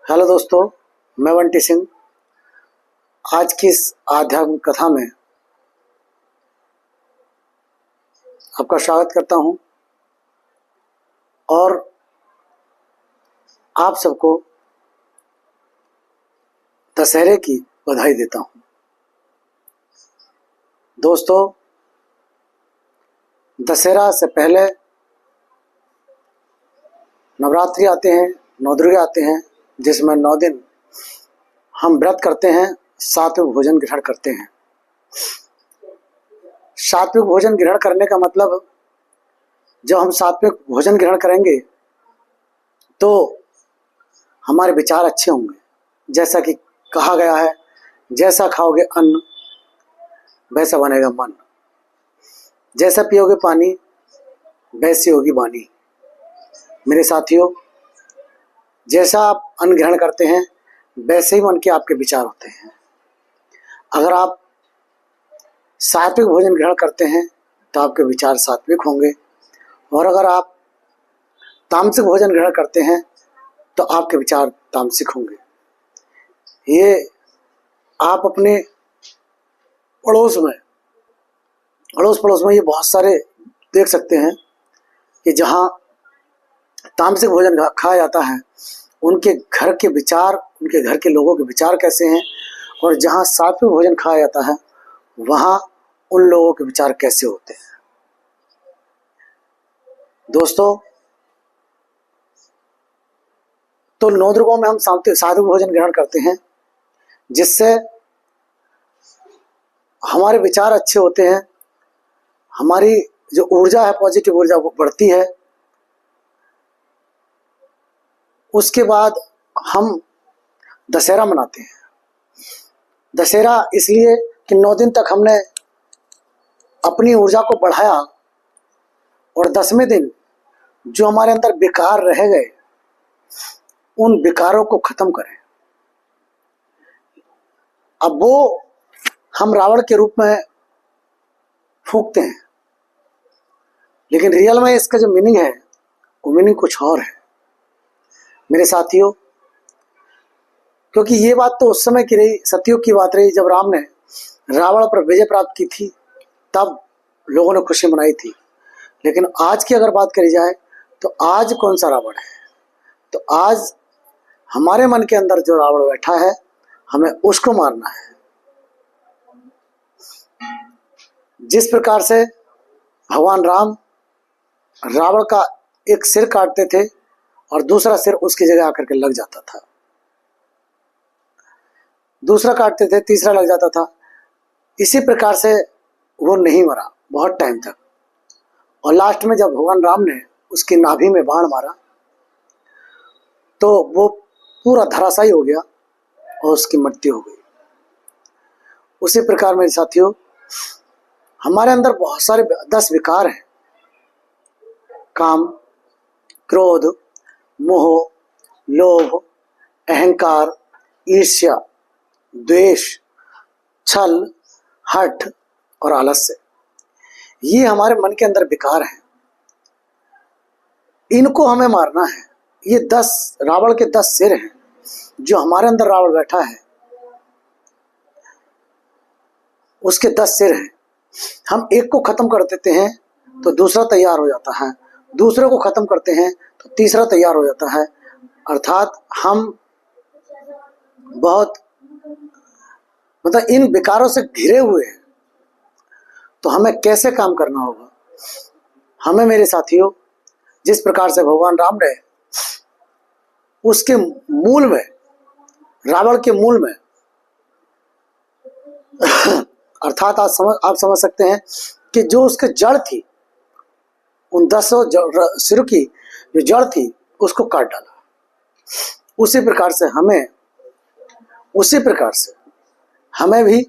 Hello दोस्तों, मैं बंटी सिंह आज की इस आध्यात्मिक कथा में आपका स्वागत करता हूं और आप सबको दशहरे की बधाई देता हूं। दोस्तों, दशहरा से पहले नवरात्रि आते हैं, नवदुर्गा आते हैं, जिसमें 9 दिन हम व्रत करते हैं, सात्विक भोजन ग्रहण करते हैं। सात्विक भोजन ग्रहण करने का मतलब, जब हम सात्विक भोजन ग्रहण करेंगे तो हमारे विचार अच्छे होंगे। जैसा कि कहा गया है, जैसा खाओगे अन्न वैसा बनेगा मन, जैसा पियोगे पानी वैसी होगी वाणी। मेरे साथियों, जैसा आप अन्न ग्रहण करते हैं वैसे ही मन के आपके विचार होते हैं। अगर आप सात्विक भोजन ग्रहण करते हैं तो आपके विचार सात्विक होंगे, और अगर आप तामसिक भोजन ग्रहण करते हैं तो आपके विचार तामसिक होंगे। ये आप अपने अड़ोस पड़ोस में ये बहुत सारे देख सकते हैं कि जहाँ तामसिक भोजन खाया जाता है उनके घर के विचार, उनके घर के लोगों के विचार कैसे हैं, और जहाँ सात्विक भोजन खाया जाता है वहाँ उन लोगों के विचार कैसे होते हैं। दोस्तों, तो नवदुर्गों में हम सात्विक भोजन ग्रहण करते हैं, जिससे हमारे विचार अच्छे होते हैं, हमारी जो ऊर्जा है, पॉजिटिव ऊर्जा, वो बढ़ती है। उसके बाद हम दशहरा मनाते हैं। दशहरा इसलिए कि 9 दिन तक हमने अपनी ऊर्जा को बढ़ाया और 10वें दिन जो हमारे अंदर विकार रह गए उन विकारों को खत्म करें। अब वो हम रावण के रूप में फूंकते हैं, लेकिन रियल में इसका जो मीनिंग है वो मीनिंग कुछ और है मेरे साथियों। क्योंकि ये बात तो उस समय की रही, सतयुग की बात रही, जब राम ने रावण पर विजय प्राप्त की थी, तब लोगों ने खुशी मनाई थी। लेकिन आज की अगर बात करी जाए तो आज कौन सा रावण है? तो आज हमारे मन के अंदर जो रावण बैठा है, हमें उसको मारना है। जिस प्रकार से भगवान राम रावण का एक सिर काटते थे और दूसरा सिर उसकी जगह आकर के लग जाता था, दूसरा काटते थे, तीसरा लग जाता था। इसी प्रकार से वो नहीं मरा बहुत टाइम तक, और लास्ट में जब भगवान राम ने उसकी नाभि में बाण मारा तो वो पूरा धराशायी हो गया और उसकी मृत्यु हो गई। उसी प्रकार मेरे साथियों, हमारे अंदर बहुत सारे 10 विकार हैं। काम, क्रोध, मोह, लोभ, अहंकार, ईर्ष्या, द्वेष, छल, हठ और आलस्य। ये हमारे मन के अंदर विकार हैं, इनको हमें मारना है। ये 10 रावण के 10 सिर हैं। जो हमारे अंदर रावण बैठा है उसके 10 सिर हैं। हम एक को खत्म कर देते हैं तो दूसरा तैयार हो जाता है, दूसरे को खत्म करते हैं तो तीसरा तैयार हो जाता है। अर्थात हम बहुत इन विकारों से घिरे हुए हैं। तो हमें कैसे काम करना होगा? हमें मेरे साथियों, जिस प्रकार से भगवान राम ने उसके मूल में, रावण के मूल में अर्थात आप समझ सकते हैं कि जो उसके जड़ थी, उन 10 सिर की जो जड़ थी उसको काट डाला। उसी प्रकार से हमें भी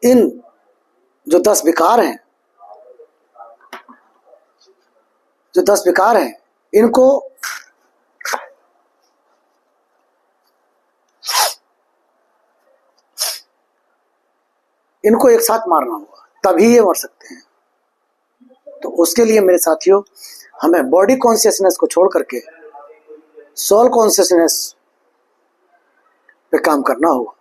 इन जो 10 विकार हैं, इनको एक साथ मारना होगा, तभी ये मर सकते हैं। तो उसके लिए मेरे साथियों, हमें बॉडी कॉन्शियसनेस को छोड़ करके सोल कॉन्शियसनेस पे काम करना होगा।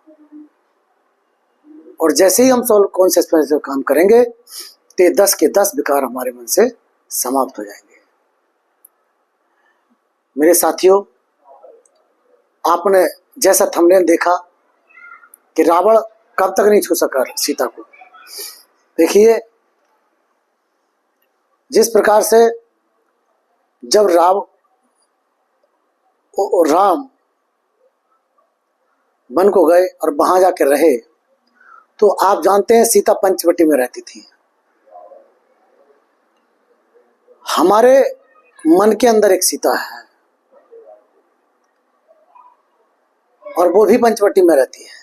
और जैसे ही हम सोल कॉन्शियसनेस पे काम करेंगे तो ये 10 के 10 विकार हमारे मन से समाप्त हो जाएंगे। मेरे साथियों, आपने जैसा थंबनेल देखा कि रावण कब तक नहीं छू सका सीता को। देखिए, जिस प्रकार से जब राम वन को गए और वहां जाकर रहे, तो आप जानते हैं सीता पंचवटी में रहती थी। हमारे मन के अंदर एक सीता है और वो भी पंचवटी में रहती है,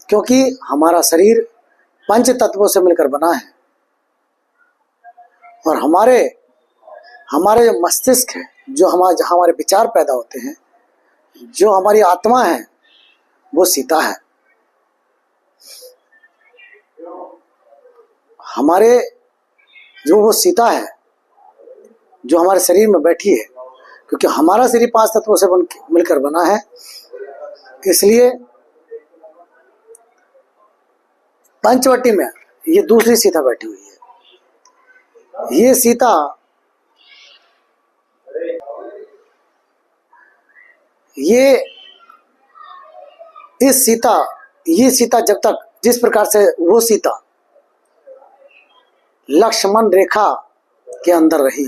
क्योंकि हमारा शरीर पंच तत्वों से मिलकर बना है। और हमारे जो मस्तिष्क है, जो हमारे विचार पैदा होते हैं, जो हमारी आत्मा है, वो सीता है। हमारे जो वो सीता है जो हमारे शरीर में बैठी है, क्योंकि हमारा शरीर 5 तत्वों से मिलकर बना है, इसलिए पंचवटी में ये दूसरी सीता बैठी हुई है। ये सीता ये सीता जब तक, जिस प्रकार से वो सीता लक्ष्मण रेखा के अंदर रही,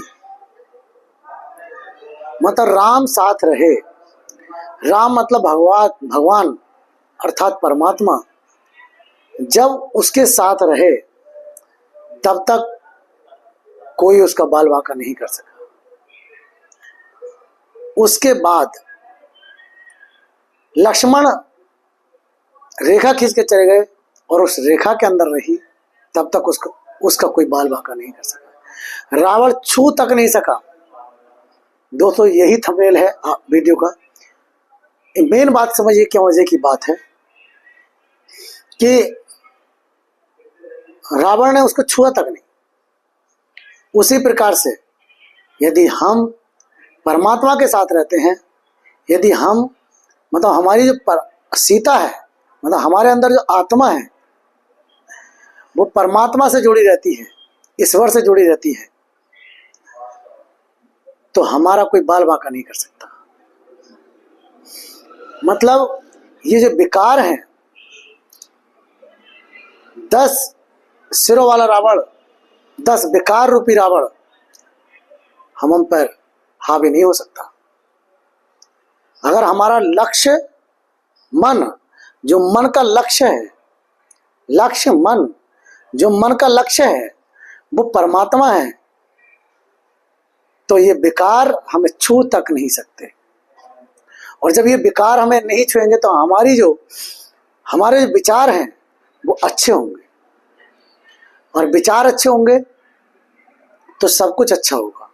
मतलब राम साथ रहे। राम मतलब भगवान अर्थात परमात्मा जब उसके साथ रहे, तब तक कोई उसका बाल बांका नहीं कर सका। उसके बाद लक्ष्मण रेखा खींच के चले गए और उस रेखा के अंदर रही, तब तक उसका कोई बाल बांका नहीं कर सका। रावण छू तक नहीं सका। दोस्तों, यही थंबनेल है वीडियो का। मेन बात समझिए, क्या मजे की बात है कि रावण ने उसको छुआ तक नहीं। उसी प्रकार से यदि हम परमात्मा के साथ रहते हैं, यदि हम मतलब हमारी जो सीता है, मतलब हमारे अंदर जो आत्मा है, वो परमात्मा से जुड़ी रहती है, ईश्वर से जुड़ी रहती है, तो हमारा कोई बाल बांका नहीं कर सकता। मतलब ये जो विकार है, 10 सिरों वाला रावण, 10 विकार रूपी रावण हम पर हावी नहीं हो सकता। अगर हमारा लक्ष्य मन, जो मन का लक्ष्य है, जो मन का लक्ष्य है वो परमात्मा है, तो ये विकार हमें छू तक नहीं सकते। और जब ये विकार हमें नहीं छुएंगे तो हमारे जो विचार हैं वो अच्छे होंगे, और विचार अच्छे होंगे तो सब कुछ अच्छा होगा।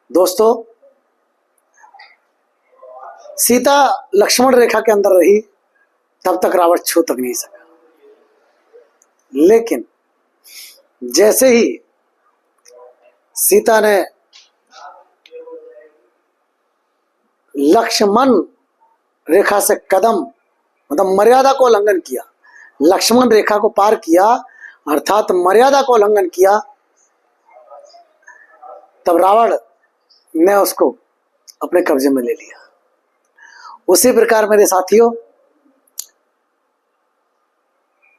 दोस्तों, सीता लक्ष्मण रेखा के अंदर रही, तब तक रावण छू तक नहीं सका। लेकिन जैसे ही सीता ने लक्ष्मण रेखा से कदम, मतलब मर्यादा को उल्लंघन किया, लक्ष्मण रेखा को पार किया, अर्थात मर्यादा को उल्लंघन किया, तब रावण ने उसको अपने कब्जे में ले लिया। उसी प्रकार मेरे साथियों,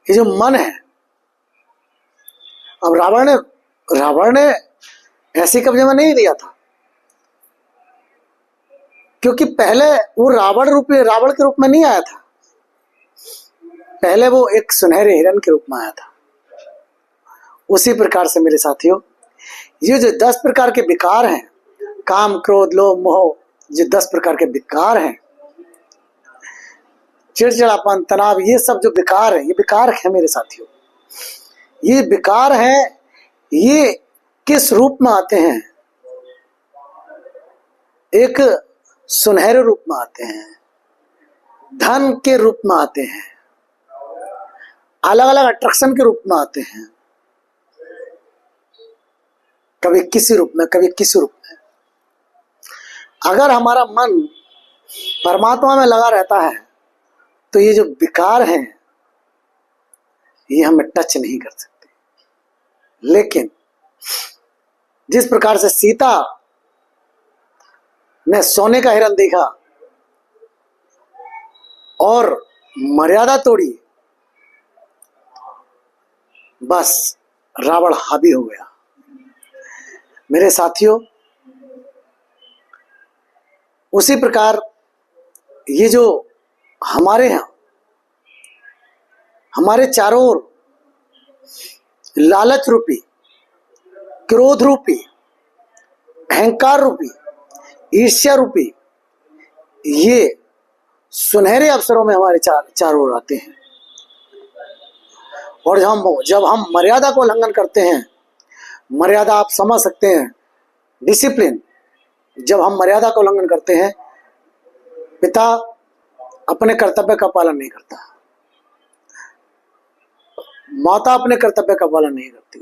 ये जो मन है, अब रावण ने ऐसे कब्जे में नहीं लिया था, क्योंकि पहले वो रावण के रूप में नहीं आया था। पहले वो एक सुनहरे हिरण के रूप में आया था। उसी प्रकार से मेरे साथियों, ये जो 10 प्रकार के विकार हैं, काम क्रोध लोभ मोह, जो 10 प्रकार के विकार हैं, चिड़चिड़ापन तनाव, ये सब जो विकार है, ये विकार है मेरे साथियों। ये विकार हैं, ये किस रूप में आते हैं? एक सुनहरे रूप में आते हैं, धन के रूप में आते हैं, अलग अलग अट्रैक्शन के रूप में आते हैं, कभी किसी रूप में, कभी किसी रूप में। अगर हमारा मन परमात्मा में लगा रहता है तो ये जो विकार हैं ये हमें टच नहीं कर सकते। लेकिन जिस प्रकार से सीता ने सोने का हिरण देखा और मर्यादा तोड़ी, बस रावण हावी हो गया। मेरे साथियों, उसी प्रकार ये जो हमारे यहाँ हमारे चारों ओर लालच रूपी, क्रोध रूपी, अहंकार रूपी, ईर्ष्या रूपी ये सुनहरे अवसरों में हमारे चारों ओर आते हैं। और जब हम मर्यादा को उल्लंघन करते हैं, मर्यादा आप समझ सकते हैं, डिसिप्लिन, जब हम मर्यादा का उल्लंघन करते हैं, पिता अपने कर्तव्य का पालन नहीं करता, माता अपने कर्तव्य का पालन नहीं करती,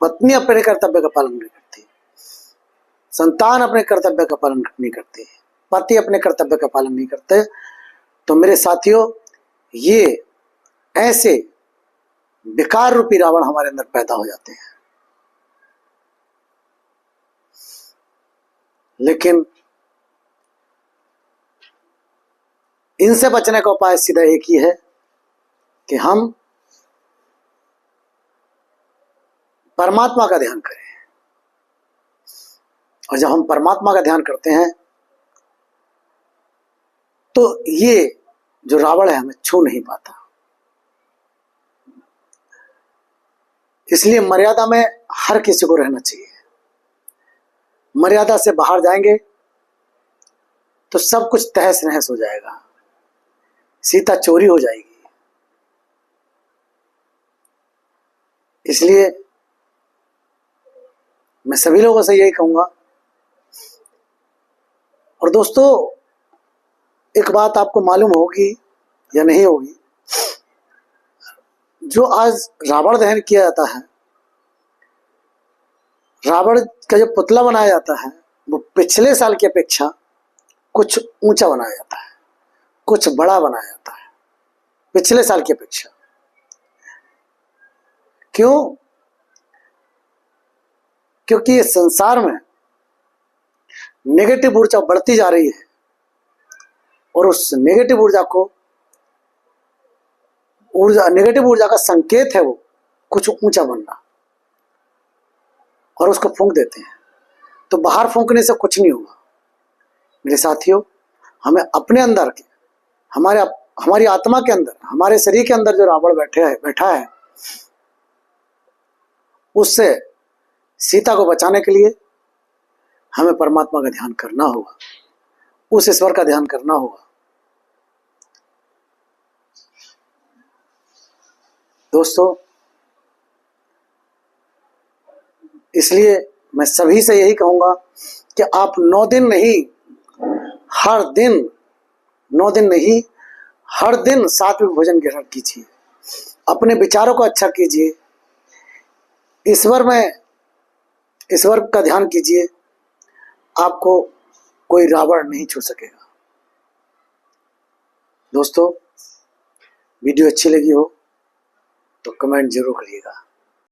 पत्नी अपने कर्तव्य का पालन नहीं करती, संतान अपने कर्तव्य का पालन नहीं करती, पति अपने कर्तव्य का पालन नहीं करते, तो मेरे साथियों ये ऐसे विकार रूपी रावण हमारे अंदर पैदा हो जाते हैं। लेकिन इनसे बचने का उपाय सीधा एक ही है कि हम परमात्मा का ध्यान करें। और जब हम परमात्मा का ध्यान करते हैं तो ये जो रावण है हमें छू नहीं पाता। इसलिए मर्यादा में हर किसी को रहना चाहिए। मर्यादा से बाहर जाएंगे तो सब कुछ तहस नहस हो जाएगा, सीता चोरी हो जाएगी। इसलिए मैं सभी लोगों से यही कहूंगा। और दोस्तों, एक बात आपको मालूम होगी या नहीं होगी, जो आज रावण दहन किया जाता है, रावण का जो पुतला बनाया जाता है, वो पिछले साल की अपेक्षा कुछ ऊंचा बनाया जाता है, कुछ बड़ा बनाया जाता है पिछले साल की अपेक्षा। क्यों? क्योंकि इस संसार में नेगेटिव ऊर्जा बढ़ती जा रही है और उस नेगेटिव ऊर्जा का संकेत है वो कुछ ऊंचा बनना, और उसको फूंक देते हैं। तो बाहर फूंकने से कुछ नहीं होगा। मेरे साथियों, हमें अपने अंदर के, हमारी आत्मा के अंदर, हमारे शरीर के अंदर जो रावण बैठा है उससे सीता को बचाने के लिए हमें परमात्मा का ध्यान करना होगा, उस ईश्वर का ध्यान करना होगा। दोस्तों, इसलिए मैं सभी से यही कहूंगा कि आप 9 दिन नहीं, हर दिन, 9 दिन नहीं, हर दिन सात्विक भोजन ग्रहण कीजिए, अपने विचारों को अच्छा कीजिए, ईश्वर का ध्यान कीजिए। आपको कोई रावण नहीं छू सकेगा। दोस्तों, वीडियो अच्छी लगी हो तो कमेंट जरूर करिएगा।